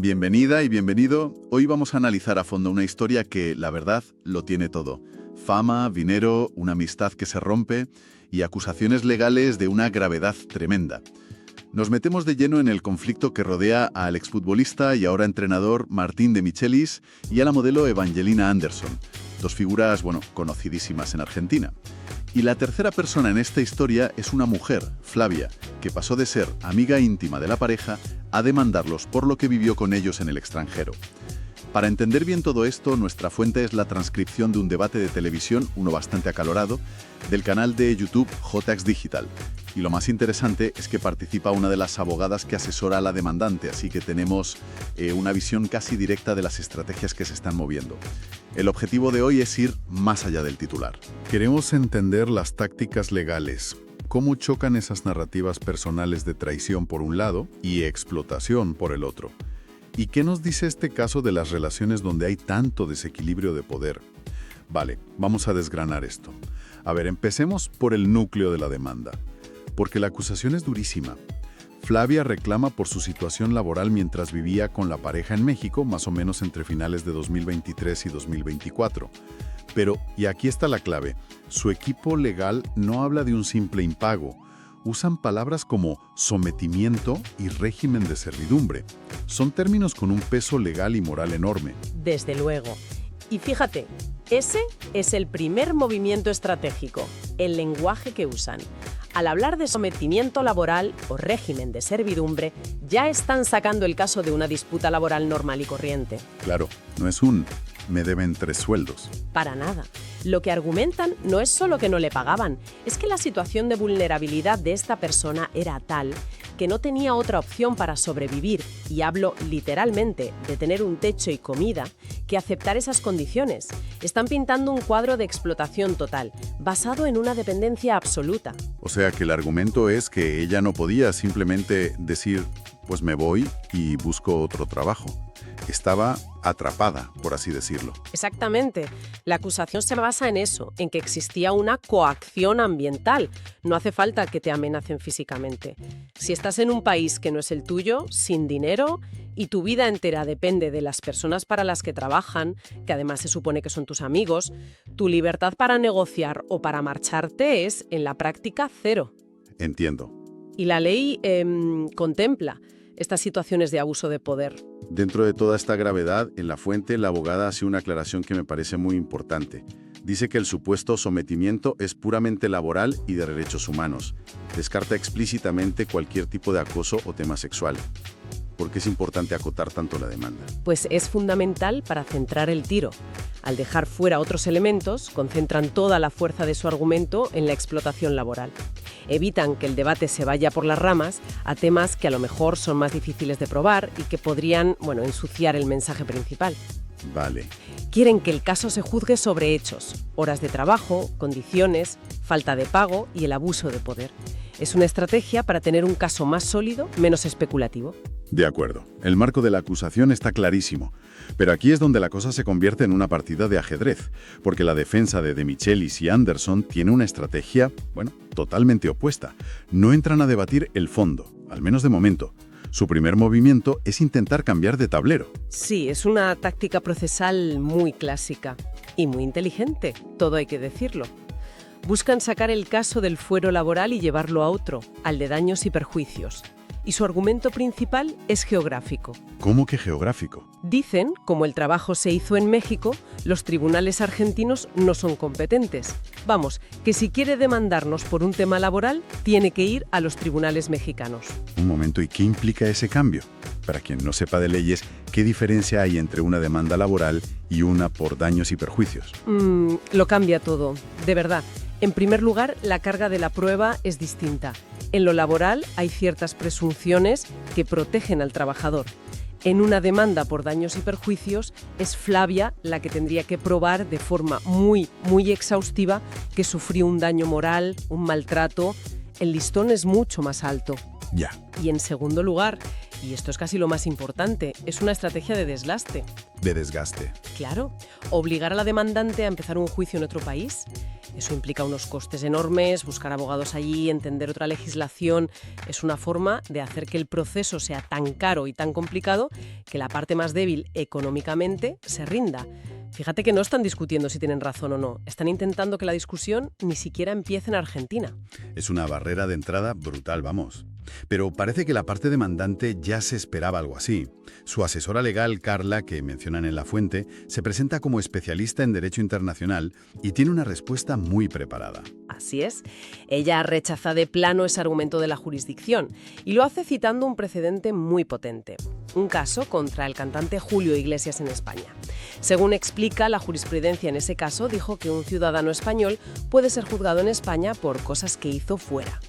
Bienvenida y bienvenido. Hoy vamos a analizar a fondo una historia que, la verdad, lo tiene todo. Fama, dinero, una amistad que se rompe y acusaciones legales de una gravedad tremenda. Nos metemos de lleno en el conflicto que rodea al exfutbolista y ahora entrenador Martín de Michelis y a la modelo Evangelina Anderson, dos figuras, conocidísimas en Argentina. Y la tercera persona en esta historia es una mujer, Flavia, que pasó de ser amiga íntima de la pareja a demandarlos por lo que vivió con ellos en el extranjero. Para entender bien todo esto, nuestra fuente es la transcripción de un debate de televisión, uno bastante acalorado, del canal de YouTube JX Digital. Y lo más interesante es que participa una de las abogadas que asesora a la demandante, así que tenemos una visión casi directa de las estrategias que se están moviendo. El objetivo de hoy es ir más allá del titular. Queremos entender las tácticas legales, cómo chocan esas narrativas personales de traición por un lado y explotación por el otro. ¿Y qué nos dice este caso de las relaciones donde hay tanto desequilibrio de poder? Vale, vamos a desgranar esto. A ver, empecemos por el núcleo de la demanda, porque la acusación es durísima. Flavia reclama por su situación laboral mientras vivía con la pareja en México, más o menos entre finales de 2023 y 2024. Pero, y aquí está la clave, su equipo legal no habla de un simple impago. Usan palabras como sometimiento y régimen de servidumbre. Son términos con un peso legal y moral enorme. Desde luego. Y fíjate, ese es el primer movimiento estratégico, el lenguaje que usan. Al hablar de sometimiento laboral o régimen de servidumbre, ya están sacando el caso de una disputa laboral normal y corriente. Claro, no es un me deben 3 sueldos. Para nada. Lo que argumentan no es solo que no le pagaban, es que la situación de vulnerabilidad de esta persona era tal que no tenía otra opción para sobrevivir, y hablo literalmente de tener un techo y comida, que aceptar esas condiciones. Están pintando un cuadro de explotación total, basado en una dependencia absoluta. O sea que el argumento es que ella no podía simplemente decir, pues me voy y busco otro trabajo. Estaba atrapada, por así decirlo. Exactamente. La acusación se basa en eso, en que existía una coacción ambiental. No hace falta que te amenacen físicamente. Si estás en un país que no es el tuyo, sin dinero, y tu vida entera depende de las personas para las que trabajan, que además se supone que son tus amigos, tu libertad para negociar o para marcharte es, en la práctica, cero. Entiendo. Y la ley contempla estas situaciones de abuso de poder. Dentro de toda esta gravedad, en la fuente, la abogada hace una aclaración que me parece muy importante. Dice que el supuesto sometimiento es puramente laboral y de derechos humanos. Descarta explícitamente cualquier tipo de acoso o tema sexual. ¿Por qué es importante acotar tanto la demanda? Pues es fundamental para centrar el tiro. Al dejar fuera otros elementos, concentran toda la fuerza de su argumento en la explotación laboral. Evitan que el debate se vaya por las ramas a temas que a lo mejor son más difíciles de probar y que podrían, ensuciar el mensaje principal. Vale. Quieren que el caso se juzgue sobre hechos, horas de trabajo, condiciones, falta de pago y el abuso de poder. Es una estrategia para tener un caso más sólido, menos especulativo. De acuerdo. El marco de la acusación está clarísimo. Pero aquí es donde la cosa se convierte en una partida de ajedrez, porque la defensa de Michelis y Anderson tiene una estrategia, totalmente opuesta. No entran a debatir el fondo, al menos de momento. Su primer movimiento es intentar cambiar de tablero. Sí, es una táctica procesal muy clásica y muy inteligente, todo hay que decirlo. Buscan sacar el caso del fuero laboral y llevarlo a otro, al de daños y perjuicios. Y su argumento principal es geográfico. ¿Cómo que geográfico? Dicen, como el trabajo se hizo en México, los tribunales argentinos no son competentes. Vamos, que si quiere demandarnos por un tema laboral, tiene que ir a los tribunales mexicanos. Un momento, ¿y qué implica ese cambio? Para quien no sepa de leyes, ¿qué diferencia hay entre una demanda laboral y una por daños y perjuicios? Lo cambia todo, de verdad. En primer lugar, la carga de la prueba es distinta. En lo laboral hay ciertas presunciones que protegen al trabajador. En una demanda por daños y perjuicios, es Flavia la que tendría que probar de forma muy exhaustiva que sufrió un daño moral, un maltrato. El listón es mucho más alto. Ya. Y en segundo lugar, y esto es casi lo más importante, es una estrategia de desgaste. De desgaste. Claro, obligar a la demandante a empezar un juicio en otro país. Eso implica unos costes enormes, buscar abogados allí, entender otra legislación. Es una forma de hacer que el proceso sea tan caro y tan complicado que la parte más débil económicamente se rinda. Fíjate que no están discutiendo si tienen razón o no. Están intentando que la discusión ni siquiera empiece en Argentina. Es una barrera de entrada brutal, vamos. Pero parece que la parte demandante ya se esperaba algo así. Su asesora legal, Carla, que mencionan en la fuente, se presenta como especialista en derecho internacional y tiene una respuesta muy preparada. Así es. Ella rechaza de plano ese argumento de la jurisdicción y lo hace citando un precedente muy potente. Un caso contra el cantante Julio Iglesias en España. Según explica, la jurisprudencia en ese caso dijo que un ciudadano español puede ser juzgado en España por cosas que hizo fuera.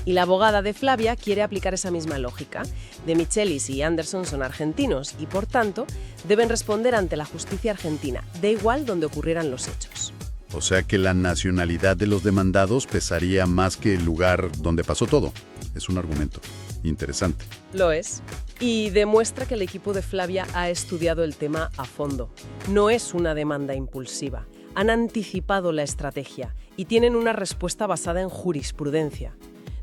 Y la abogada de Flavia quiere aplicar esa misma lógica. De Michelis y Anderson son argentinos y, por tanto, deben responder ante la justicia argentina, da igual donde ocurrieran los hechos. O sea que la nacionalidad de los demandados pesaría más que el lugar donde pasó todo. Es un argumento interesante. Lo es. Y demuestra que el equipo de Flavia ha estudiado el tema a fondo. No es una demanda impulsiva. Han anticipado la estrategia y tienen una respuesta basada en jurisprudencia.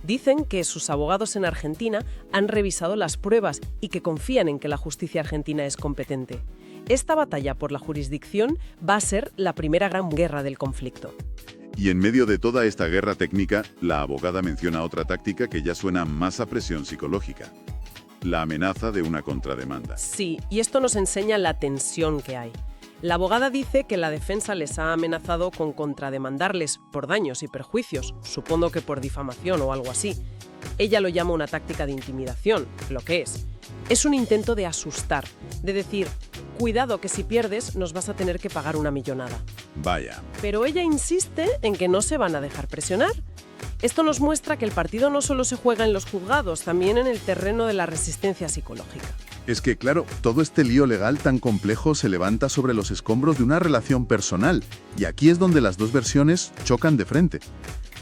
Dicen que sus abogados en Argentina han revisado las pruebas y que confían en que la justicia argentina es competente. Esta batalla por la jurisdicción va a ser la primera gran guerra del conflicto. Y en medio de toda esta guerra técnica, la abogada menciona otra táctica que ya suena más a presión psicológica: la amenaza de una contrademanda. Sí, y esto nos enseña la tensión que hay. La abogada dice que la defensa les ha amenazado con contrademandarles por daños y perjuicios, supongo que por difamación o algo así. Ella lo llama una táctica de intimidación, lo que es. Es un intento de asustar, de decir, cuidado que si pierdes nos vas a tener que pagar una millonada. Vaya. Pero ella insiste en que no se van a dejar presionar. Esto nos muestra que el partido no solo se juega en los juzgados, también en el terreno de la resistencia psicológica. Es que, claro, todo este lío legal tan complejo se levanta sobre los escombros de una relación personal, y aquí es donde las dos versiones chocan de frente.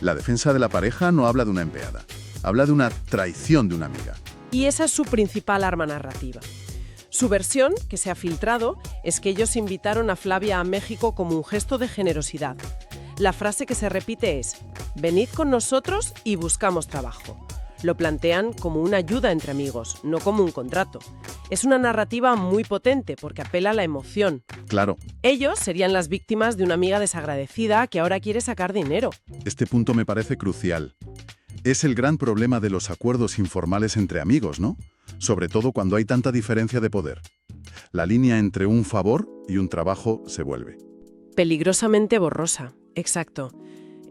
La defensa de la pareja no habla de una empleada, habla de una traición de una amiga. Y esa es su principal arma narrativa. Su versión, que se ha filtrado, es que ellos invitaron a Flavia a México como un gesto de generosidad. La frase que se repite es: venid con nosotros y buscamos trabajo. Lo plantean como una ayuda entre amigos, no como un contrato. Es una narrativa muy potente porque apela a la emoción. Claro. Ellos serían las víctimas de una amiga desagradecida que ahora quiere sacar dinero. Este punto me parece crucial. Es el gran problema de los acuerdos informales entre amigos, ¿no? Sobre todo cuando hay tanta diferencia de poder. La línea entre un favor y un trabajo se vuelve Peligrosamente borrosa, exacto.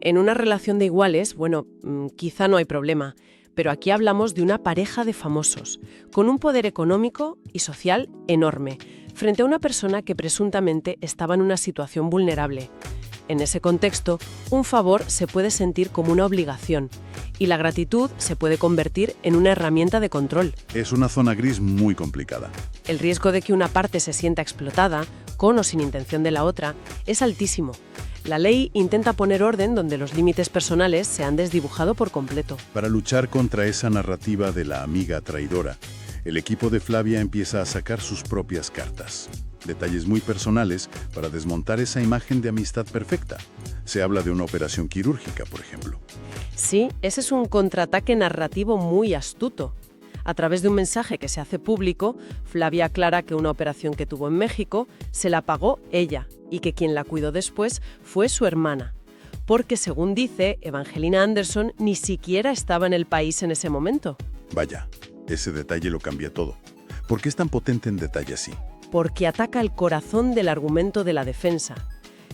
En una relación de iguales, bueno, quizá no hay problema, pero aquí hablamos de una pareja de famosos, con un poder económico y social enorme, frente a una persona que presuntamente estaba en una situación vulnerable. En ese contexto, un favor se puede sentir como una obligación y la gratitud se puede convertir en una herramienta de control. Es una zona gris muy complicada. El riesgo de que una parte se sienta explotada, con o sin intención de la otra, es altísimo. La ley intenta poner orden donde los límites personales se han desdibujado por completo. Para luchar contra esa narrativa de la amiga traidora, el equipo de Flavia empieza a sacar sus propias cartas. Detalles muy personales para desmontar esa imagen de amistad perfecta. Se habla de una operación quirúrgica, por ejemplo. Sí, ese es un contraataque narrativo muy astuto. A través de un mensaje que se hace público, Flavia aclara que una operación que tuvo en México se la pagó ella y que quien la cuidó después fue su hermana. Porque, según dice, Evangelina Anderson ni siquiera estaba en el país en ese momento. Vaya, ese detalle lo cambia todo. ¿Por qué es tan potente en detalle así? Porque ataca el corazón del argumento de la defensa.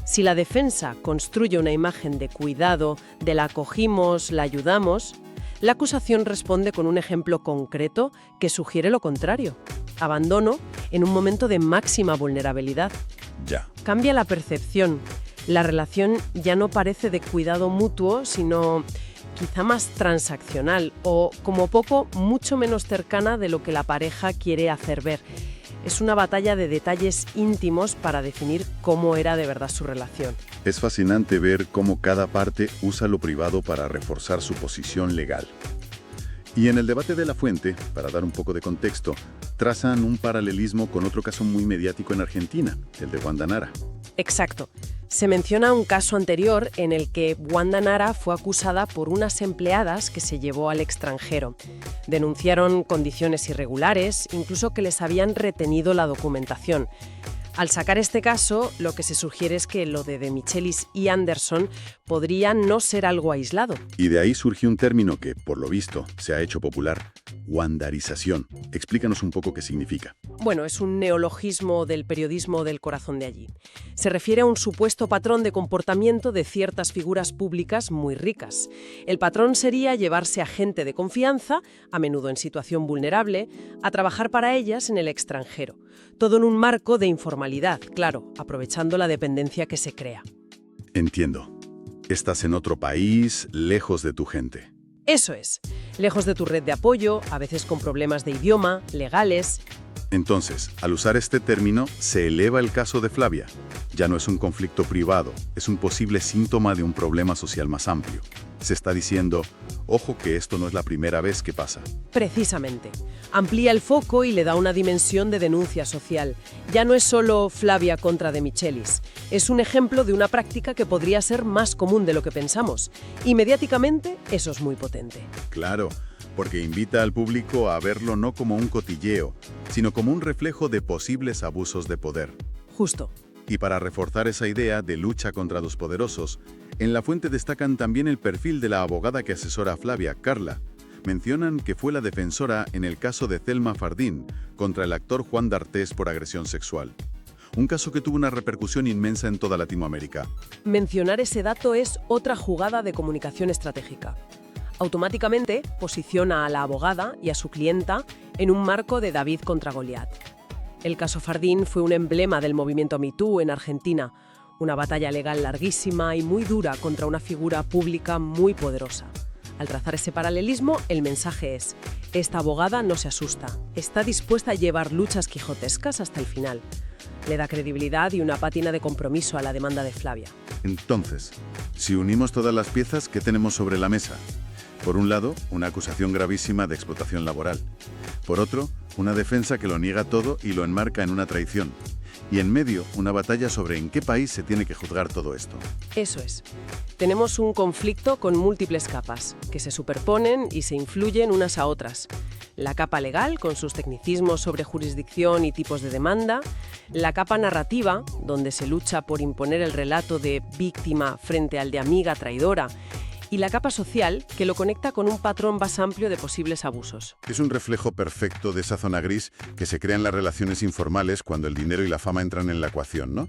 Si la defensa construye una imagen de cuidado, de la acogimos, la ayudamos, la acusación responde con un ejemplo concreto que sugiere lo contrario: abandono en un momento de máxima vulnerabilidad. Ya. Cambia la percepción. La relación ya no parece de cuidado mutuo, sino quizá más transaccional o, como poco, mucho menos cercana de lo que la pareja quiere hacer ver. Es una batalla de detalles íntimos para definir cómo era de verdad su relación. Es fascinante ver cómo cada parte usa lo privado para reforzar su posición legal. Y en el debate de la fuente, para dar un poco de contexto, trazan un paralelismo con otro caso muy mediático en Argentina, el de Wanda Nara. Exacto. Se menciona un caso anterior en el que Wanda Nara fue acusada por unas empleadas que se llevó al extranjero. Denunciaron condiciones irregulares, incluso que les habían retenido la documentación. Al sacar este caso, lo que se sugiere es que lo de Michelis y Anderson podría no ser algo aislado. Y de ahí surge un término que, por lo visto, se ha hecho popular: wandarización. Explícanos un poco qué significa. Bueno, es un neologismo del periodismo del corazón de allí. Se refiere a un supuesto patrón de comportamiento de ciertas figuras públicas muy ricas. El patrón sería llevarse a gente de confianza, a menudo en situación vulnerable, a trabajar para ellas en el extranjero. Todo en un marco de informalidad, claro, aprovechando la dependencia que se crea. Entiendo. Estás en otro país, lejos de tu gente. Eso es, lejos de tu red de apoyo, a veces con problemas de idioma, legales. Entonces, al usar este término, se eleva el caso de Flavia. Ya no es un conflicto privado, es un posible síntoma de un problema social más amplio. Se está diciendo, ojo que esto no es la primera vez que pasa. Precisamente. Amplía el foco y le da una dimensión de denuncia social. Ya no es solo Flavia contra De Michelis. Es un ejemplo de una práctica que podría ser más común de lo que pensamos. Y mediáticamente, eso es muy potente. Claro, porque invita al público a verlo no como un cotilleo, sino como un reflejo de posibles abusos de poder. Justo. Y para reforzar esa idea de lucha contra los poderosos, en la fuente destacan también el perfil de la abogada que asesora a Flavia, Carla. Mencionan que fue la defensora en el caso de Thelma Fardín contra el actor Juan D'Artés por agresión sexual. Un caso que tuvo una repercusión inmensa en toda Latinoamérica. Mencionar ese dato es otra jugada de comunicación estratégica. Automáticamente posiciona a la abogada y a su clienta en un marco de David contra Goliat. El caso Fardín fue un emblema del movimiento Me Too en Argentina, una batalla legal larguísima y muy dura contra una figura pública muy poderosa. Al trazar ese paralelismo, el mensaje es: esta abogada no se asusta, está dispuesta a llevar luchas quijotescas hasta el final. Le da credibilidad y una pátina de compromiso a la demanda de Flavia. Entonces, si unimos todas las piezas, ¿qué tenemos sobre la mesa? Por un lado, una acusación gravísima de explotación laboral. Por otro, una defensa que lo niega todo y lo enmarca en una traición. Y en medio, una batalla sobre en qué país se tiene que juzgar todo esto. Eso es. Tenemos un conflicto con múltiples capas, que se superponen y se influyen unas a otras. La capa legal, con sus tecnicismos sobre jurisdicción y tipos de demanda. La capa narrativa, donde se lucha por imponer el relato de víctima frente al de amiga traidora. Y la capa social, que lo conecta con un patrón más amplio de posibles abusos. Es un reflejo perfecto de esa zona gris que se crea en las relaciones informales cuando el dinero y la fama entran en la ecuación, ¿no?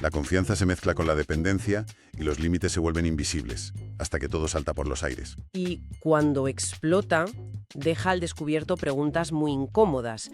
La confianza se mezcla con la dependencia y los límites se vuelven invisibles, hasta que todo salta por los aires. Y cuando explota, deja al descubierto preguntas muy incómodas.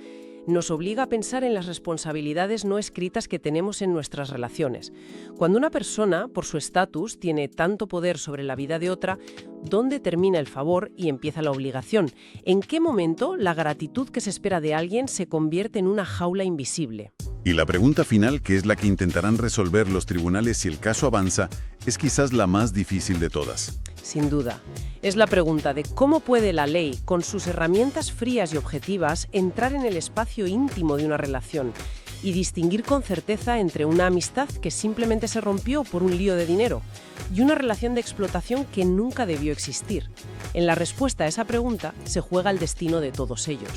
Nos obliga a pensar en las responsabilidades no escritas que tenemos en nuestras relaciones. Cuando una persona, por su estatus, tiene tanto poder sobre la vida de otra, ¿dónde termina el favor y empieza la obligación? ¿En qué momento la gratitud que se espera de alguien se convierte en una jaula invisible? Y la pregunta final, que es la que intentarán resolver los tribunales si el caso avanza, es quizás la más difícil de todas. Sin duda. Es la pregunta de cómo puede la ley, con sus herramientas frías y objetivas, entrar en el espacio íntimo de una relación y distinguir con certeza entre una amistad que simplemente se rompió por un lío de dinero y una relación de explotación que nunca debió existir. En la respuesta a esa pregunta se juega el destino de todos ellos.